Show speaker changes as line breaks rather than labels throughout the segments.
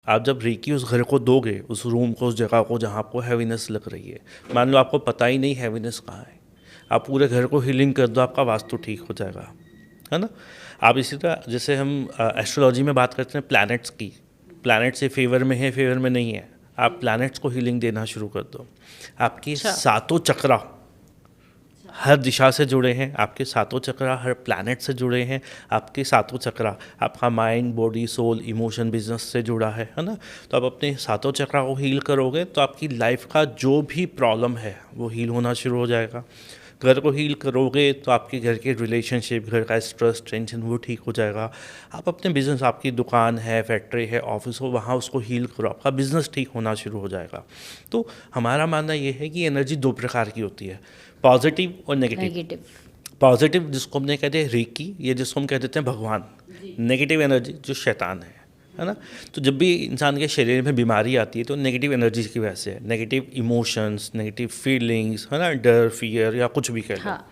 आप जब रेकी उस घर को दोगे, उस रूम को, उस जगह को जहाँ आपको हैवीनेस लग रही है, मान लो आपको पता ही नहीं हैवीनेस कहाँ है, आप पूरे घर को हीलिंग कर दो, आपका वास्तु ठीक हो जाएगा, है ना। आप इसी तरह जैसे हम एस्ट्रोलॉजी में बात करते हैं प्लैनेट्स की, प्लैनेट से फेवर में है, फेवर में नहीं है, आप प्लैनेट्स को हीलिंग देना शुरू कर दो। आपकी
अच्छा।
सातों चक्रा हर दिशा से जुड़े हैं, आपके सातों चक्रा हर प्लैनेट से जुड़े हैं, आपके सातों चक्रा, आपका mind, body, soul, emotion, business से जुड़ा है ना। तो आप अपने सातों चक्रा को हील करोगे तो आपकी लाइफ का जो भी प्रॉब्लम है वो हील होना शुरू हो जाएगा। घर को हील करोगे तो आपके घर के रिलेशनशिप, घर का स्ट्रेस, टेंशन वो ठीक हो जाएगा। आप अपने बिजनेस, आपकी दुकान है, फैक्ट्री है, ऑफिस हो, वहाँ उसको हील करो, आपका बिजनेस ठीक होना शुरू हो जाएगा। तो हमारा मानना ये है कि एनर्जी दो प्रकार की होती है, पॉजिटिव और नेगेटिव।
नेगेटिव।
पॉजिटिव जिसको हमने कहते हैं रेकी, ये जिसको हम कह देते हैं भगवान। नेगेटिव एनर्जी जो शैतान है ना। तो जब भी इंसान के शरीर में बीमारी आती है तो नेगेटिव एनर्जी की वजह से है, नेगेटिव इमोशंस, नेगेटिव फीलिंग्स, है ना, डर, फियर या कुछ भी कह लो।
हाँ।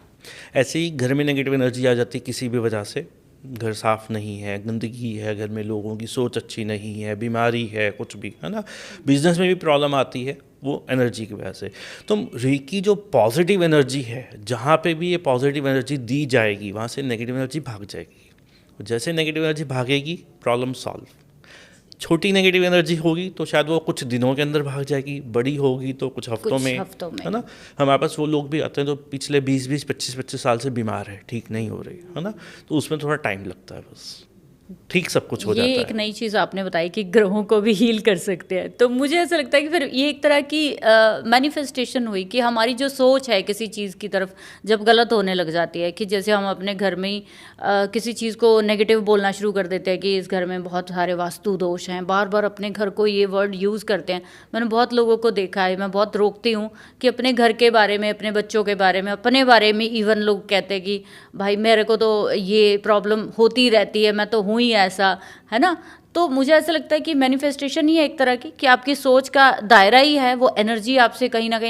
ऐसे ही घर में नेगेटिव एनर्जी आ जाती है किसी भी वजह से, घर साफ नहीं है, गंदगी है, घर में लोगों की सोच अच्छी नहीं है, बीमारी है, कुछ भी, है ना, बिजनेस में भी प्रॉब्लम आती है, वो एनर्जी की वजह से। तो रेकी जो पॉजिटिव एनर्जी है, जहाँ पे भी ये पॉजिटिव एनर्जी दी जाएगी वहाँ से नेगेटिव एनर्जी भाग जाएगी। जैसे नेगेटिव एनर्जी भागेगी, प्रॉब्लम सॉल्व। छोटी नेगेटिव एनर्जी होगी तो शायद वो कुछ दिनों के अंदर भाग जाएगी, बड़ी होगी तो कुछ हफ्तों में, है ना। हमारे पास वो लोग भी आते हैं जो पिछले 20-20, 25-25 साल से बीमार है, ठीक नहीं हो रही, है ना। तो उसमें थोड़ा टाइम लगता है, बस ठीक सब कुछ हो जाता है।
ये एक नई चीज़ आपने बताई कि ग्रहों को भी हील कर सकते हैं, तो मुझे ऐसा लगता है कि फिर ये एक तरह की मैनिफेस्टेशन हुई कि हमारी जो सोच है किसी चीज़ की तरफ जब गलत होने लग जाती है, कि जैसे हम अपने घर में ही किसी चीज़ को नेगेटिव बोलना शुरू कर देते हैं कि इस घर में बहुत सारे वास्तु दोष हैं, बार बार अपने घर को ये वर्ड यूज़ करते हैं। मैंने बहुत लोगों को देखा है, मैं बहुत रोकती हूँ कि अपने घर के बारे में, अपने बच्चों के बारे में, अपने बारे में इवन लोग कहते हैं कि भाई मेरे को तो ये प्रॉब्लम होती रहती है, मैं तो हूँ ही ऐसा, है ना। तो मुझे ऐसा लगता है कि मैनिफेस्टेशन ही है एक तरह की, कि आपकी सोच का दायरा ही है, वो एनर्जी आपसे कहीं ना कहीं